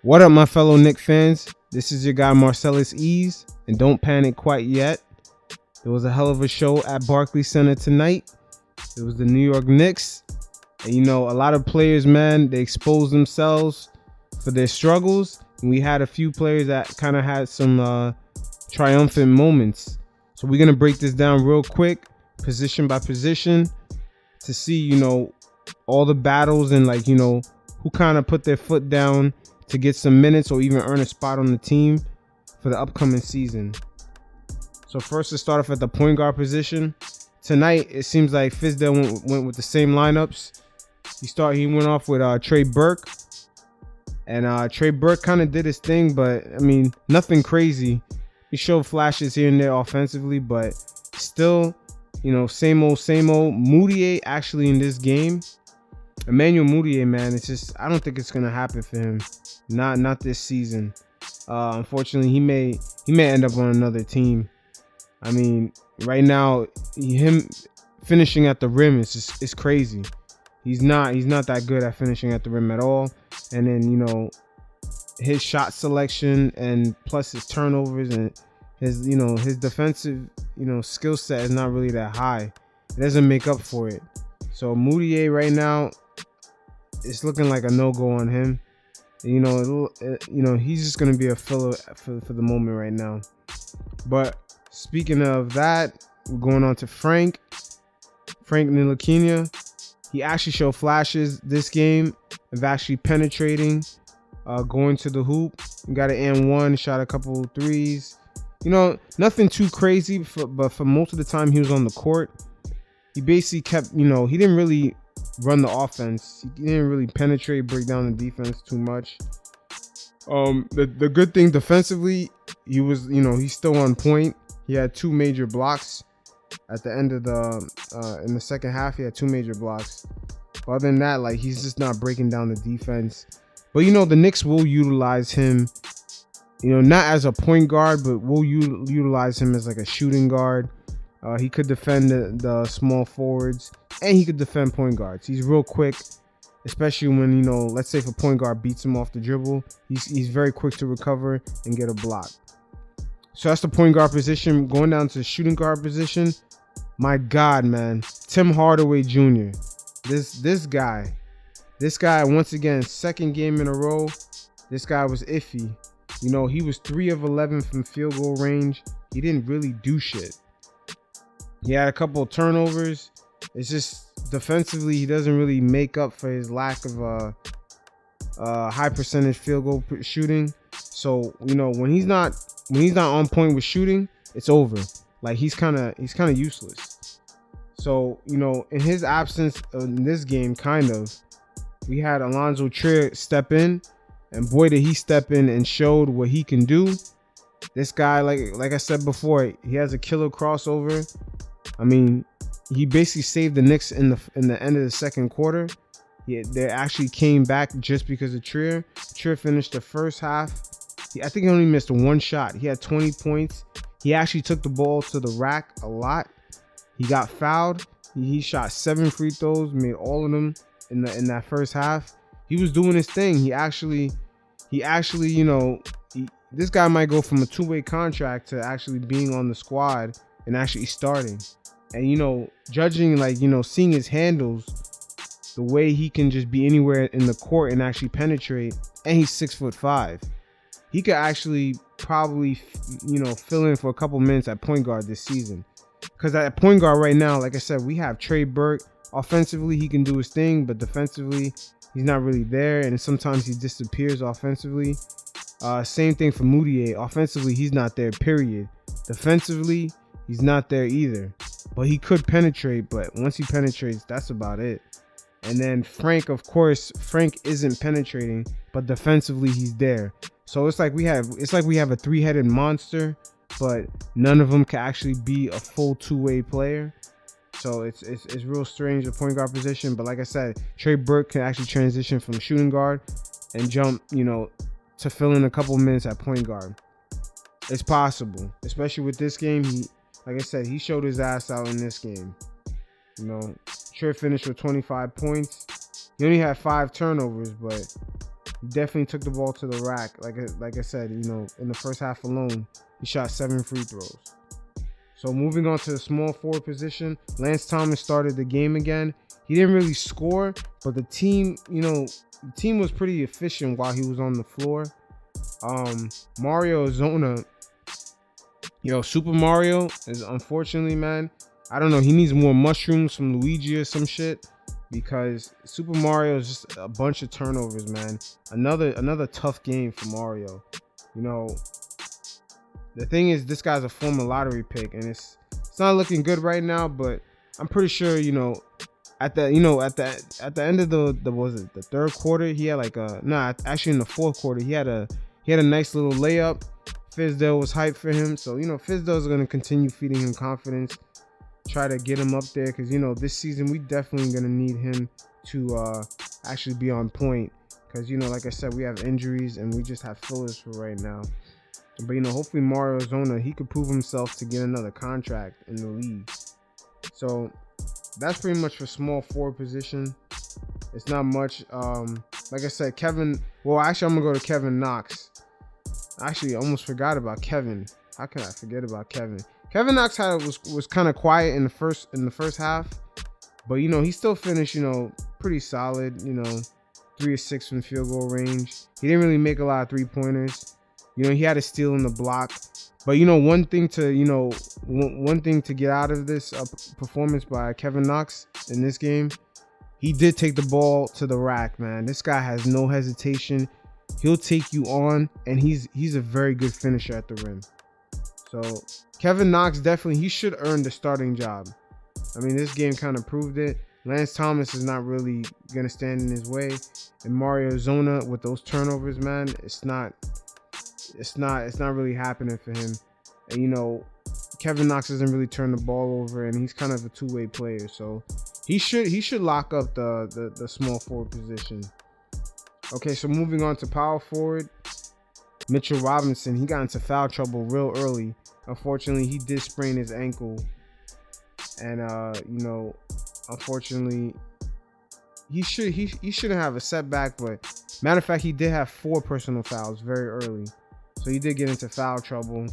What up, my fellow Knicks fans? This is your guy Marcellus Ease, and don't panic quite yet. There was a hell of a show at Barclays Center tonight. It was the New York Knicks, and a lot of players, man, they exposed themselves for their struggles, and we had a few players that kind of had some triumphant moments. So we're gonna break this down real quick, position by position, to see, all the battles and who kind of put their foot down to get some minutes or even earn a spot on the team for the upcoming season. So first, let's start off at the point guard position. Tonight, it seems like Fizdale went with the same lineups. He went off with Trey Burke, and Trey Burke kind of did his thing, but I mean, nothing crazy. He showed flashes here and there offensively, but still, same old. Moutier actually in this game, Emmanuel Moutier, man, I don't think it's gonna happen for him. Not this season. Unfortunately, he may end up on another team. I mean, right now, him finishing at the rim is crazy. He's not that good at finishing at the rim at all. And then his shot selection and plus his turnovers and his his defensive skill set is not really that high. It doesn't make up for it. So Moutier right now, it's looking like a no-go on him. He's just gonna be a filler for the moment right now. But speaking of that, we're going on to Frank Ntilikina. He actually showed flashes this game of actually penetrating, going to the hoop. He got an and one, shot a couple threes. Nothing too crazy, but for most of the time he was on the court, he basically kept, he didn't really run the offense. He didn't really penetrate, break down the defense too much. The good thing defensively, he was, he's still on point. He had two major blocks at the end of in the second half. He had two major blocks. But other than that, he's just not breaking down the defense. But the Knicks will utilize him, not as a point guard, but will utilize him as a shooting guard. He could defend the small forwards, and he could defend point guards. He's real quick, especially when, let's say if a point guard beats him off the dribble, he's very quick to recover and get a block. So that's the point guard position. Going down to the shooting guard position, my God, man, Tim Hardaway Jr. This guy, once again, second game in a row, this guy was iffy. He was 3 of 11 from field goal range. He didn't really do shit. He had a couple of turnovers. It's just defensively, he doesn't really make up for his lack of high percentage field goal shooting. So when he's not on point with shooting, it's over. He's kind of useless. So in his absence in this game, we had Allonzo step in, and boy did he step in and showed what he can do. This guy, like I said before, he has a killer crossover. I mean, he basically saved the Knicks in the end of the second quarter. They actually came back just because of Trier. Trier finished the first half. I think he only missed one shot. He had 20 points. He actually took the ball to the rack a lot. He got fouled. He shot 7 free throws, made all of them in that first half. He was doing his thing. He actually, this guy might go from a 2-way contract to actually being on the squad and actually starting. And judging seeing his handles, the way he can just be anywhere in the court and actually penetrate, and he's 6'5". He could actually probably fill in for a couple minutes at point guard this season. Because at point guard right now, like I said, we have Trey Burke. Offensively, he can do his thing, but defensively, he's not really there, and sometimes he disappears offensively. Same thing for Moutier. Offensively, he's not there, period. Defensively, he's not there either. But he could penetrate, but once he penetrates, that's about it. And then Frank, of course, Frank isn't penetrating, but defensively he's there. So it's like we have a three-headed monster, but none of them can actually be a full 2-way player. So it's real strange, the point guard position. But like I said, Trey Burke can actually transition from shooting guard and jump, to fill in a couple minutes at point guard. It's possible, especially with this game. Like I said, he showed his ass out in this game. Trey finished with 25 points. He only had 5 turnovers, but He definitely took the ball to the rack. Like I said, you know, in the first half alone, he shot 7 free throws. So moving on to the small forward position, Lance Thomas started the game again. He didn't really score, but the team, you know, the team was pretty efficient while he was on the floor. Mario Zona, Super Mario is unfortunately, man, I don't know, he needs more mushrooms from Luigi or some shit, because Super Mario is just a bunch of turnovers, man. Another tough game for Mario. You know, the thing is, this guy's a former lottery pick, and it's not looking good right now, but I'm pretty sure, at the end of the third quarter, he had actually in the fourth quarter, he had a nice little layup. Fizdale was hyped for him, so Fizdale's gonna continue feeding him confidence, try to get him up there, because this season we definitely gonna need him to actually be on point, because like I said, we have injuries and we just have fillers for right now. But hopefully Mario Zona, he could prove himself to get another contract in the league. So that's pretty much for small forward position. It's not much. Like I said, I'm gonna go to Kevin Knox. Actually, I almost forgot about Kevin. How can I forget about Kevin? Kevin Knox was kind of quiet in the first half, but he still finished pretty solid. 3 of 6 from field goal range. He didn't really make a lot of 3-pointers. He had a steal in the block. But one thing to get out of this performance by Kevin Knox in this game, he did take the ball to the rack, man. This guy has no hesitation. He'll take you on, and he's a very good finisher at the rim. So Kevin Knox definitely, he should earn the starting job. I mean, this game kind of proved it. Lance Thomas is not really gonna stand in his way, and Mario Zona with those turnovers, man, it's not really happening for him. And Kevin Knox doesn't really turn the ball over, and he's kind of a two-way player, so he should lock up the small forward position. Okay, so moving on to power forward, Mitchell Robinson, he got into foul trouble real early. Unfortunately, he did sprain his ankle, and unfortunately, he shouldn't have a setback. But matter of fact, he did have 4 personal fouls very early, so he did get into foul trouble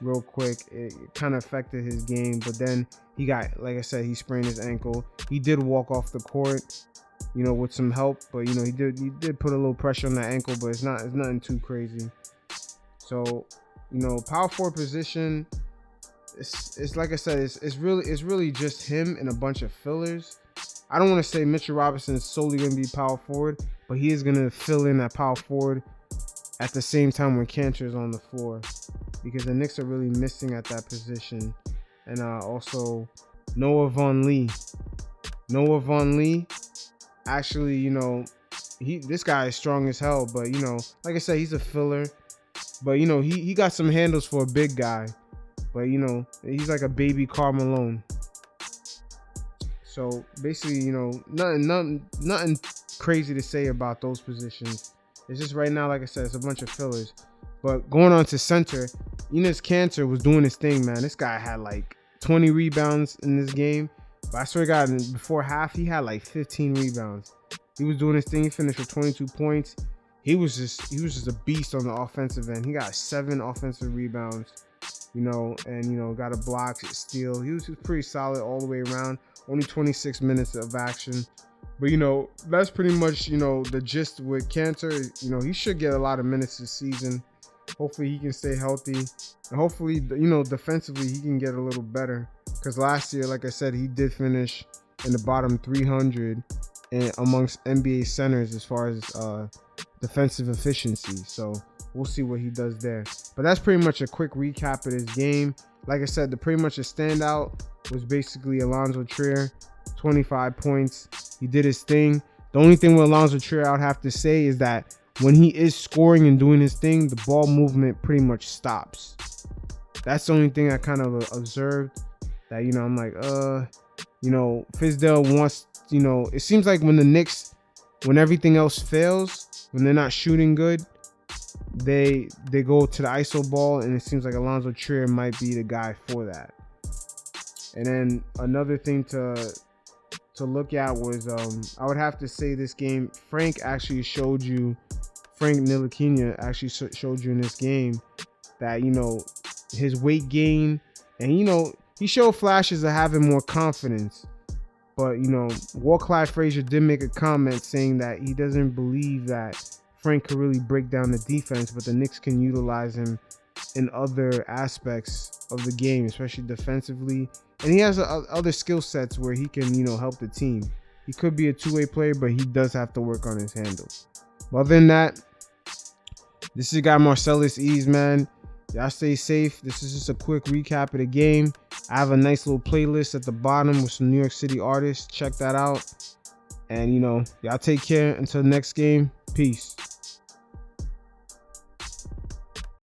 real quick. It kind of affected his game, but then he got, like I said, he sprained his ankle. He did walk off the court, with some help, but he did put a little pressure on that ankle, but it's nothing too crazy. So power forward position, it's like I said, it's really just him and a bunch of fillers. I don't want to say Mitchell Robinson is solely going to be power forward, but he is going to fill in at power forward at the same time when Cantor is on the floor, because the Knicks are really missing at that position. And also Noah Vonleh, actually, this guy is strong as hell, but like I said, he's a filler. But he got some handles for a big guy. But he's like a baby Karl Malone. So basically, nothing crazy to say about those positions. It's just right now, like I said, it's a bunch of fillers. But going on to center, Enes Kanter was doing his thing, man. This guy had like 20 rebounds in this game. But I swear to God, before half, he had like 15 rebounds. He was doing his thing. He finished with 22 points. He was just a beast on the offensive end. He got 7 offensive rebounds, and got a block, steal. He was pretty solid all the way around. Only 26 minutes of action. But that's pretty much the gist with Kanter. He should get a lot of minutes this season. Hopefully he can stay healthy, and hopefully defensively he can get a little better. Because last year, like I said, he did finish in the bottom 300 amongst NBA centers as far as defensive efficiency. So we'll see what he does there. But that's pretty much a quick recap of this game. Like I said, pretty much a standout was basically Allonzo Trier, 25 points. He did his thing. The only thing with Allonzo Trier I would have to say is that when he is scoring and doing his thing, the ball movement pretty much stops. That's the only thing I kind of observed. That I'm like, Fizdale wants, it seems like when the Knicks, when everything else fails, when they're not shooting good, they go to the ISO ball, and it seems like Allonzo Trier might be the guy for that. And then another thing to look at was I would have to say this game, Frank actually showed you Frank Ntilikina actually showed you in this game that, you know, his weight gain, and, you know, he showed flashes of having more confidence. But, you know, Clyde Frazier did make a comment saying that he doesn't believe that Frank could really break down the defense, but the Knicks can utilize him in other aspects of the game, especially defensively. And he has other skill sets where he can, you know, help the team. He could be a two-way player, but he does have to work on his handle. But other than that, this is your guy Marcellus Ease, man. Y'all stay safe. This is just a quick recap of the game. I have a nice little playlist at the bottom with some New York City artists. Check that out. And, you know, y'all take care until next game. Peace.